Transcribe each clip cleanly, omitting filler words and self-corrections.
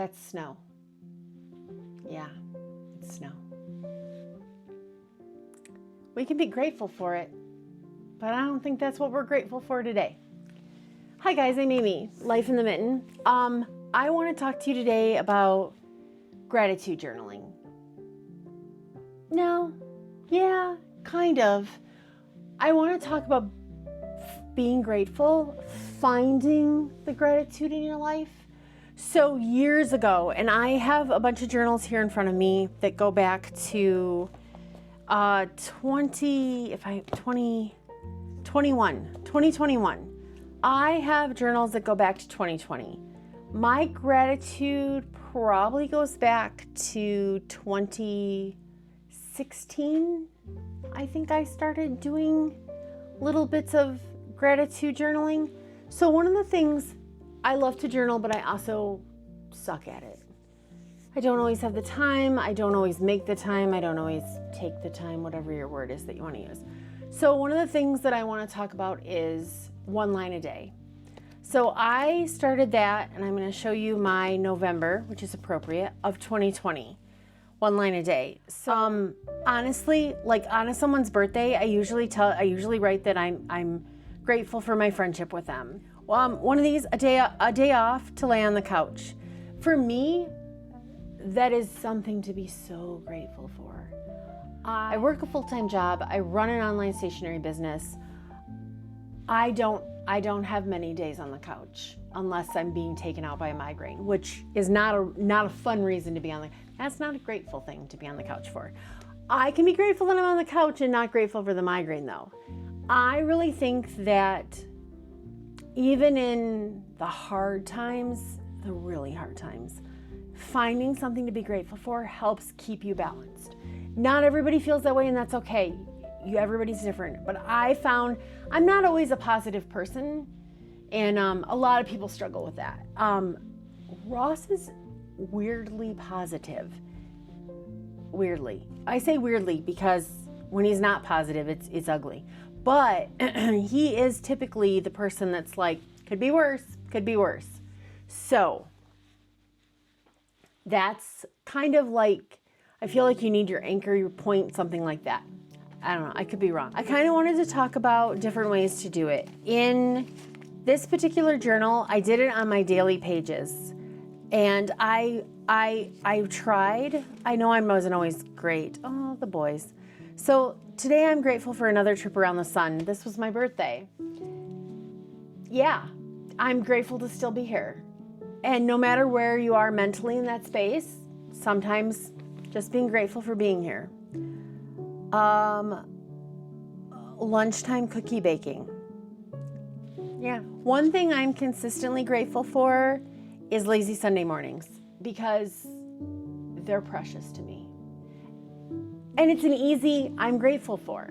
That's snow. Yeah, it's snow. We can be grateful for it, but I don't think that's what we're grateful for today. Hi guys, I'm Amy, Life in the Mitten. I want to talk to you today about gratitude journaling. No, yeah, kind of. I want to talk about being grateful, finding the gratitude in your life. So years ago, and I have a bunch of journals here in front of me that go back to 2021. I have journals that go back to 2020. My gratitude probably goes back to 2016. I think I started doing little bits of gratitude journaling. So one of the things, I love to journal, but I also suck at it. I don't always have the time. I don't always make the time. I don't always take the time, whatever your word is that you want to use. So one of the things that I want to talk about is 1 line a day. So I started that, and I'm going to show you my November, which is appropriate, of 2020. 1 line a day. So honestly, like on someone's birthday, I usually write that I'm grateful for my friendship with them. One of these, a day off to lay on the couch. For me, that is something to be so grateful for. I work a full-time job. I run an online stationery business. I don't have many days on the couch unless I'm being taken out by a migraine, which is not a fun reason to be on the. That's not a grateful thing to be on the couch for. I can be grateful that I'm on the couch and not grateful for the migraine though. I really think that even in the hard times, the really hard times, finding something to be grateful for helps keep you balanced. Not everybody feels that way, and that's okay. Everybody's different. But I found I'm not always a positive person, and a lot of people struggle with that. Ross is weirdly positive. Weirdly. I say weirdly because when he's not positive, it's ugly. But he is typically the person that's like, could be worse, could be worse. So that's kind of like, I feel like you need your anchor, your point, something like that. I don't know, I could be wrong. I kind of wanted to talk about different ways to do it. In this particular journal, I did it on my daily pages. And I tried. I know I wasn't always great. Oh, the boys. So today I'm grateful for another trip around the sun. This was my birthday. Yeah, I'm grateful to still be here. And no matter where you are mentally in that space, sometimes just being grateful for being here. Lunchtime cookie baking. Yeah. One thing I'm consistently grateful for is lazy Sunday mornings because they're precious to me. And it's an easy, I'm grateful for.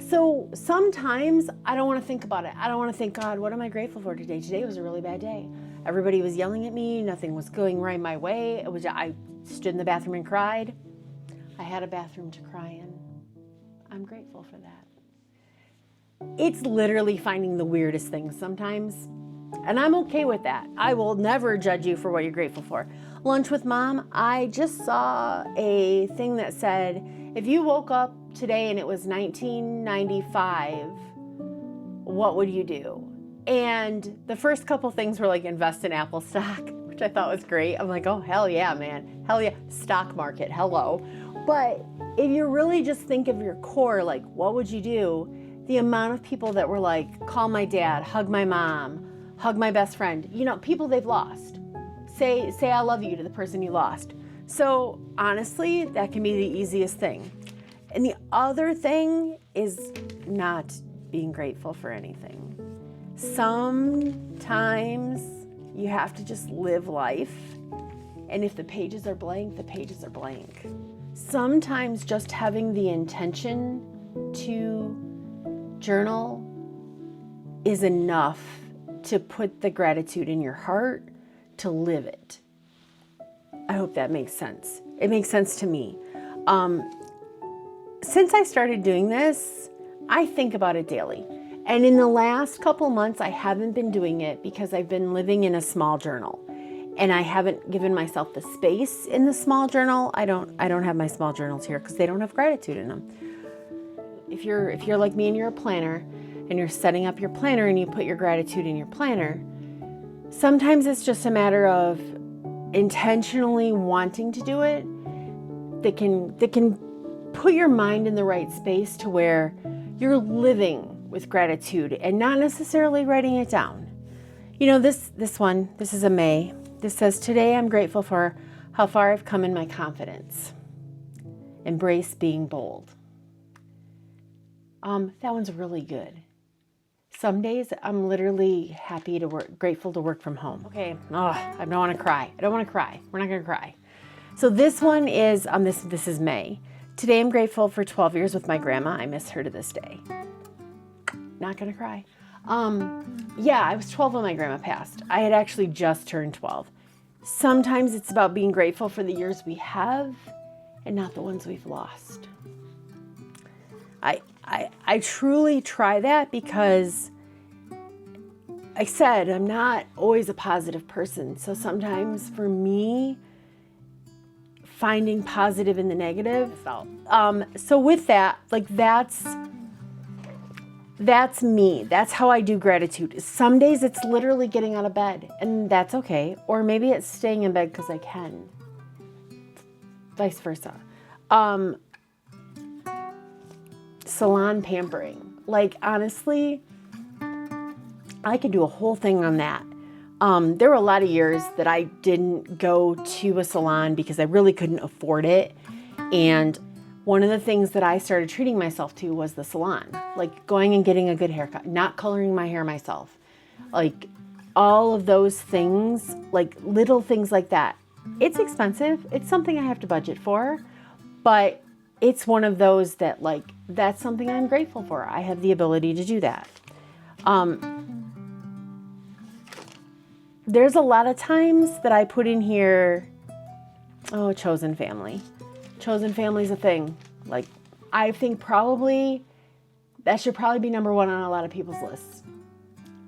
So sometimes I don't want to think about it. I don't want to think, God, what am I grateful for today? Today was a really bad day. Everybody was yelling at me. Nothing was going right my way. I stood in the bathroom and cried. I had a bathroom to cry in. I'm grateful for that. It's literally finding the weirdest things sometimes. And I'm okay with that. I will never judge you for what you're grateful for. Lunch with Mom, I just saw a thing that said, if you woke up today and it was 1995, what would you do? And the first couple things were like invest in Apple stock, which I thought was great. I'm like, oh, hell yeah, man. Hell yeah. Stock market, hello. But if you really just think of your core, like, what would you do? The amount of people that were like, call my dad, hug my mom, hug my best friend, people they've lost. Say I love you to the person you lost. So honestly, that can be the easiest thing. And the other thing is not being grateful for anything. Sometimes you have to just live life. And if the pages are blank, the pages are blank. Sometimes just having the intention to journal is enough to put the gratitude in your heart, to live it. I hope that makes sense. It makes sense to me. Since I started doing this, I think about it daily. And in the last couple months, I haven't been doing it because I've been living in a small journal. and I haven't given myself the space in the small journal. I don't have my small journals here because they don't have gratitude in them. If you're like me and you're a planner and you're setting up your planner and you put your gratitude in your planner, sometimes it's just a matter of intentionally wanting to do it that can put your mind in the right space to where you're living with gratitude and not necessarily writing it down. You know, this is a May. This says, today I'm grateful for how far I've come in my confidence. Embrace being bold. That one's really good. Some days I'm literally grateful to work from home. Okay, I don't want to cry. We're not going to cry. So this one is, this is May. Today I'm grateful for 12 years with my grandma. I miss her to this day. Not going to cry. I was 12 when my grandma passed. I had actually just turned 12. Sometimes it's about being grateful for the years we have and not the ones we've lost. I truly try that because I said I'm not always a positive person. So sometimes for me, finding positive in the negative. So with that, like that's me. That's how I do gratitude. Some days it's literally getting out of bed and that's okay. Or maybe it's staying in bed because I can. Vice versa. Salon pampering. Like honestly, I could do a whole thing on that. There were a lot of years that I didn't go to a salon because I really couldn't afford it. And one of the things that I started treating myself to was the salon, like going and getting a good haircut, not coloring my hair myself, like all of those things, like little things like that. It's expensive. It's something I have to budget for, but it's one of those that like, that's something I'm grateful for. I have the ability to do that. There's a lot of times that I put in here, chosen family. Chosen family is a thing. Like, I think probably that should probably be number one on a lot of people's lists.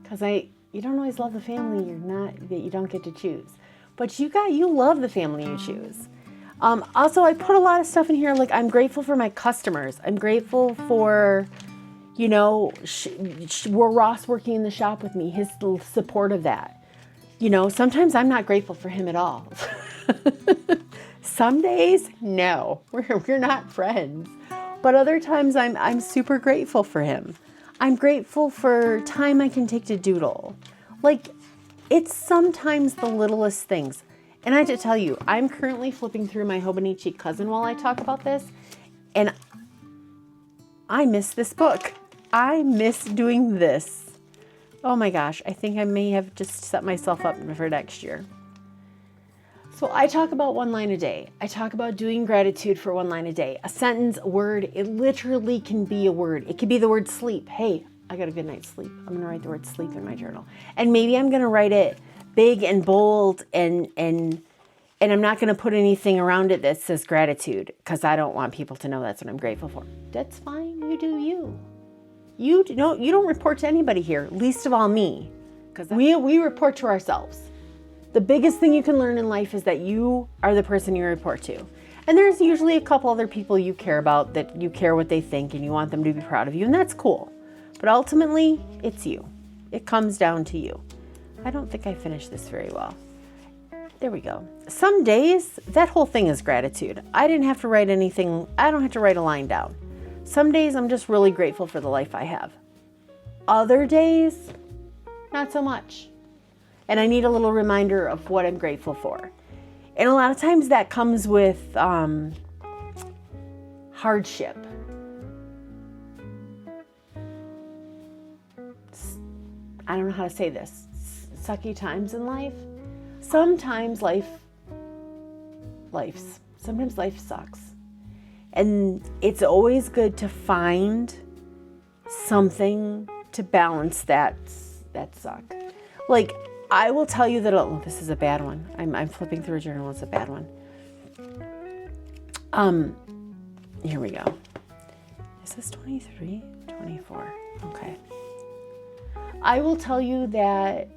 Because you don't always love the family you don't get to choose. But you love the family you choose. Also, I put a lot of stuff in here, like I'm grateful for my customers. I'm grateful for, Ross working in the shop with me, his support of that. Sometimes I'm not grateful for him at all. Some days, no, we're not friends. But other times I'm super grateful for him. I'm grateful for time I can take to doodle. Like, it's sometimes the littlest things. And I have to tell you, I'm currently flipping through my Hobonichi Cousin while I talk about this. And I miss this book. I miss doing this. Oh my gosh, I think I may have just set myself up for next year. So I talk about one line a day. I talk about doing gratitude for one line a day. A sentence, a word, it literally can be a word. It could be the word sleep. Hey, I got a good night's sleep. I'm gonna write the word sleep in my journal. And maybe I'm gonna write it big and bold and I'm not gonna put anything around it that says gratitude because I don't want people to know that's what I'm grateful for. That's fine, you do you. You don't report to anybody here, least of all me, because we report to ourselves. The biggest thing you can learn in life is that you are the person you report to. And there's usually a couple other people you care about that you care what they think and you want them to be proud of you, and that's cool. But ultimately, it's you. It comes down to you. I don't think I finished this very well. There we go. Some days, that whole thing is gratitude. I didn't have to write anything. I don't have to write a line down. Some days I'm just really grateful for the life I have. Other days, not so much. And I need a little reminder of what I'm grateful for. And a lot of times that comes with hardship. I don't know how to say this. Sucky times in life. Sometimes life sucks. And it's always good to find something to balance that suck. Like, I will tell you that, this is a bad one. I'm flipping through a journal. It's a bad one. Here we go. Is this 23? 24. Okay. I will tell you that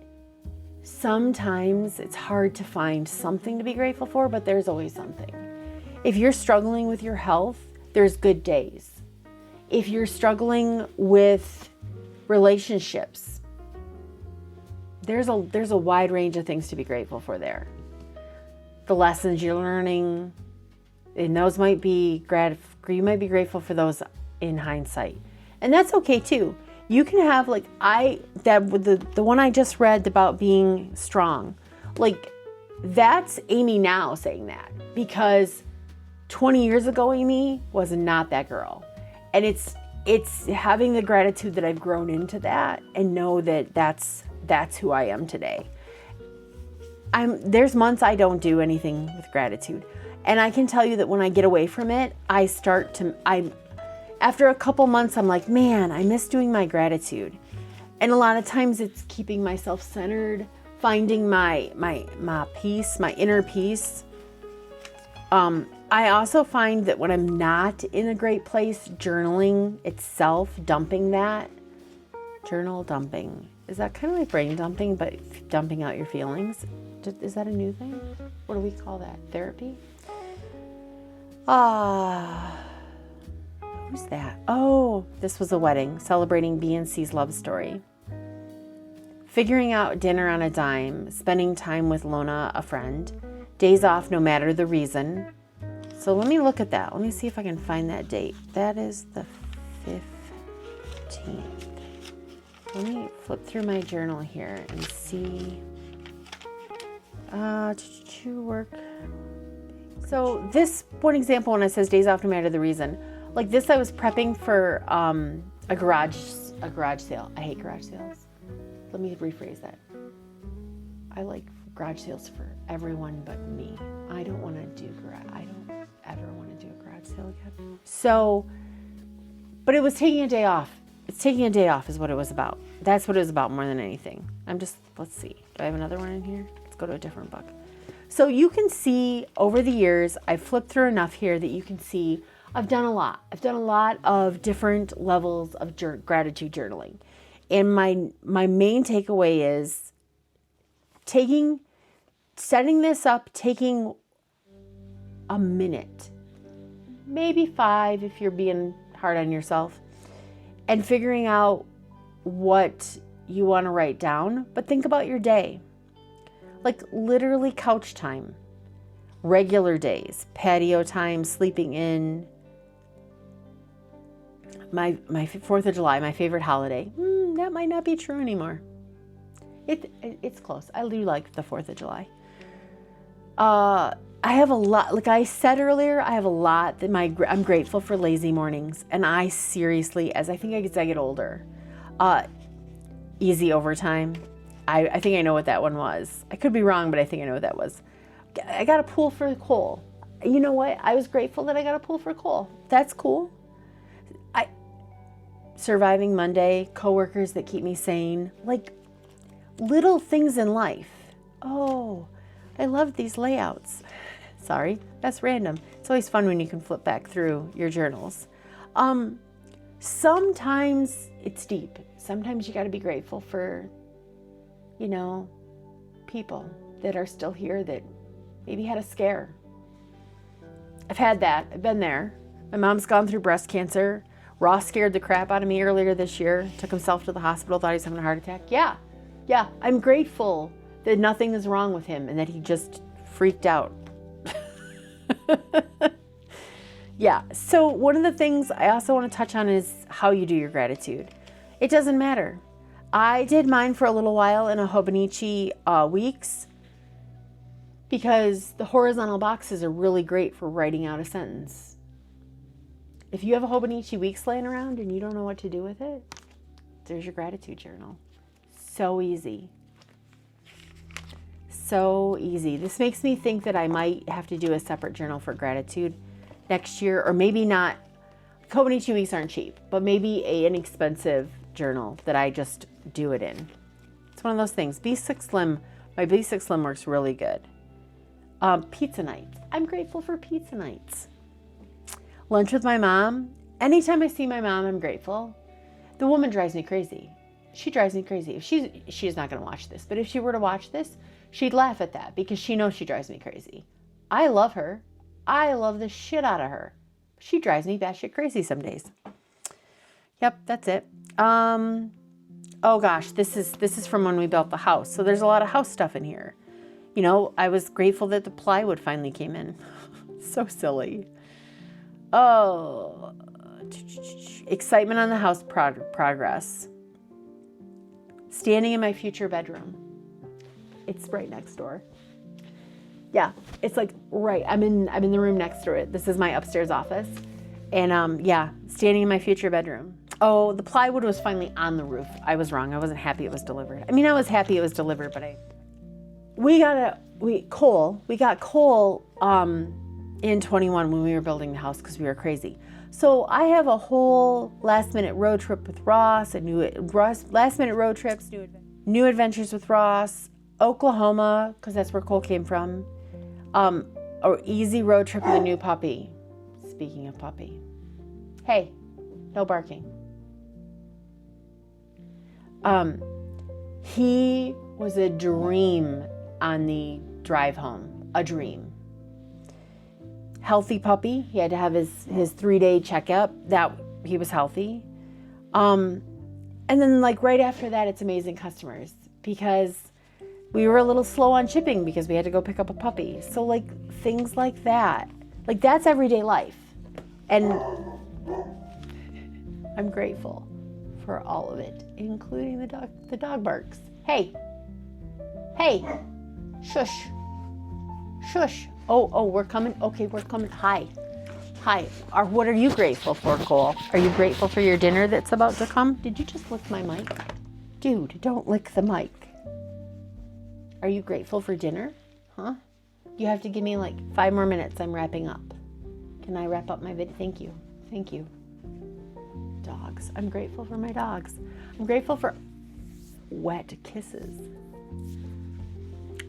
Sometimes it's hard to find something to be grateful for, but there's always something. If you're struggling with your health, there's good days. If you're struggling with relationships, there's a wide range of things to be grateful for there. The lessons you're learning, and those might be you might be grateful for those in hindsight. And that's okay too. You can have the one I just read about being strong. Like, that's Amy now saying that, because 20 years ago Amy was not that girl. And it's having the gratitude that I've grown into that and know that that's who I am today. There's months I don't do anything with gratitude. And I can tell you that when I get away from it, after a couple months, I'm like, man, I miss doing my gratitude. And a lot of times it's keeping myself centered, finding my peace, my inner peace. I also find that when I'm not in a great place, journaling itself, dumping that, journal dumping. Is that kind of like brain dumping, but dumping out your feelings? Is that a new thing? What do we call that? Therapy? Who's that? Oh, this was a wedding, celebrating B and C's love story. Figuring out dinner on a dime, spending time with Lona, a friend, days off no matter the reason. So let me look at that. Let me see if I can find that date. That is the 15th. Let me flip through my journal here and see. Work. So this one example, when it says days off no matter the reason, like this, I was prepping for a garage sale. I hate garage sales. Let me rephrase that. I like garage sales for everyone but me. I don't want to do I don't ever want to do a garage sale again. So, but it was taking a day off. It's taking a day off is what it was about. That's what it was about more than anything. Let's see. Do I have another one in here? Let's go to a different book. So you can see over the years, I've flipped through enough here that you can see I've done a lot. I've done a lot of different levels of gratitude journaling. And my main takeaway is setting this up, taking a minute, maybe 5 if you're being hard on yourself, and figuring out what you want to write down. But think about your day. Like literally couch time, regular days, patio time, sleeping in. My 4th of July, my favorite holiday. That might not be true anymore. It's close. I do like the 4th of July. I have a lot, like I said earlier, I have a lot that I'm grateful for lazy mornings. And I seriously, as I get older, easy overtime. I think I know what that one was. I could be wrong, but I think I know what that was. I got a pool for coal. You know what? I was grateful that I got a pool for coal. That's cool. Surviving Monday, coworkers that keep me sane, like little things in life. Oh, I love these layouts. Sorry, that's random. It's always fun when you can flip back through your journals. Sometimes it's deep. Sometimes you got to be grateful for, people that are still here that maybe had a scare. I've had that. I've been there. My mom's gone through breast cancer. Ross scared the crap out of me earlier this year. Took himself to the hospital, thought he was having a heart attack. Yeah. I'm grateful that nothing is wrong with him and that he just freaked out. Yeah. So one of the things I also want to touch on is how you do your gratitude. It doesn't matter. I did mine for a little while in a Hobonichi weeks because the horizontal boxes are really great for writing out a sentence. If you have a Hobonichi weeks laying around and you don't know what to do with it, there's your gratitude journal. So easy. So easy. This makes me think that I might have to do a separate journal for gratitude next year, or maybe not. Hobonichi weeks aren't cheap, but maybe an expensive journal that I just do it in. It's one of those things. B6 Slim, my B6 Slim works really good. Pizza nights. I'm grateful for pizza nights. Lunch with my mom. Anytime I see my mom, I'm grateful. The woman drives me crazy. She drives me crazy. If she's not going to watch this, but if she were to watch this, she'd laugh at that because she knows she drives me crazy. I love her. I love the shit out of her. She drives me batshit crazy some days. Yep, that's it. Oh gosh, this is from when we built the house. So there's a lot of house stuff in here. You know, I was grateful that the plywood finally came in. So silly. Oh, excitement on the house progress. Standing in my future bedroom. It's right next door. Yeah, it's like right. I'm in the room next to it. This is my upstairs office, and yeah, standing in my future bedroom. Oh, the plywood was finally on the roof. I was wrong. I wasn't happy it was delivered. I mean, I was happy it was delivered, but we got coal in 21 when we were building the house because we were crazy. So I have a whole last minute road trip with Ross, last minute road trips, new adventures with Ross, Oklahoma, because that's where Cole came from, or easy road trip with a new puppy. Speaking of puppy, hey, no barking. He was a dream on the drive home, a dream. Healthy puppy. He had to have his 3-day checkup. That he was healthy. And then like right after that, it's amazing customers because we were a little slow on shipping because we had to go pick up a puppy. So like things like that, like that's everyday life. And I'm grateful for all of it, including the dog barks. Hey, shush. Oh, we're coming. Okay, we're coming. Hi. What are you grateful for, Cole? Are you grateful for your dinner that's about to come? Did you just lick my mic? Dude, don't lick the mic. Are you grateful for dinner? Huh? You have to give me like 5 more minutes. I'm wrapping up. Can I wrap up my video? Thank you. Dogs. I'm grateful for my dogs. I'm grateful for wet kisses.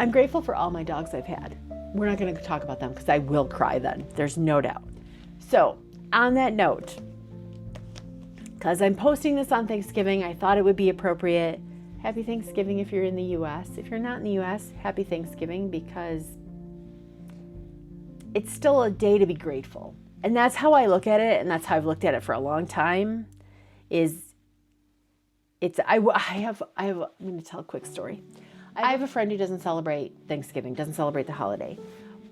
I'm grateful for all my dogs I've had. We're not going to talk about them because I will cry then. There's no doubt. So on that note, because I'm posting this on Thanksgiving, I thought it would be appropriate. Happy Thanksgiving if you're in the U.S. If you're not in the U.S., happy Thanksgiving because it's still a day to be grateful. And that's how I look at it, and that's how I've looked at it for a long time. I'm going to tell a quick story. I have a friend who doesn't celebrate Thanksgiving, doesn't celebrate the holiday.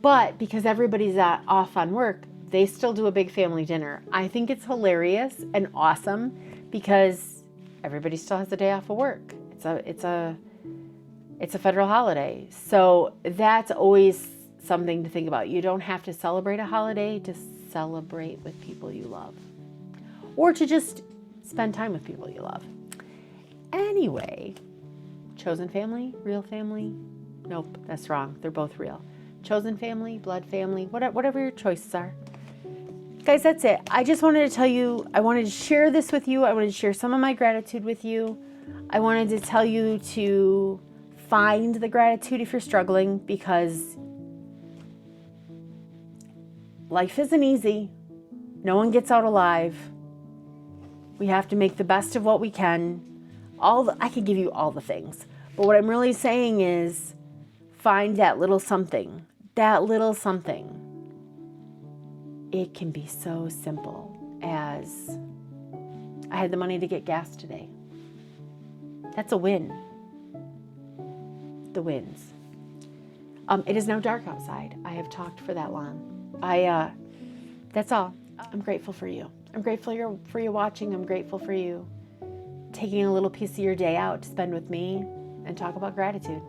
But because everybody's off on work, they still do a big family dinner. I think it's hilarious and awesome because everybody still has a day off of work. It's a federal holiday. So that's always something to think about. You don't have to celebrate a holiday to celebrate with people you love or to just spend time with people you love. Anyway, chosen family, real family? Nope, that's wrong. They're both real. Chosen family, blood family, whatever your choices are. Guys, that's it. I just wanted to tell you, I wanted to share this with you. I wanted to share some of my gratitude with you. I wanted to tell you to find the gratitude if you're struggling because life isn't easy. No one gets out alive. We have to make the best of what we can. I can give you all the things. But what I'm really saying is find that little something. That little something. It can be so simple as I had the money to get gas today. That's a win. The wins. It is now dark outside. I have talked for that long. That's all. I'm grateful for you. I'm grateful for you watching. I'm grateful for you taking a little piece of your day out to spend with me and talk about gratitude.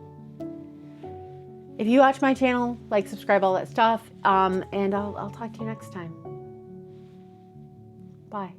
If you watch my channel, like, subscribe, all that stuff, and I'll talk to you next time. Bye.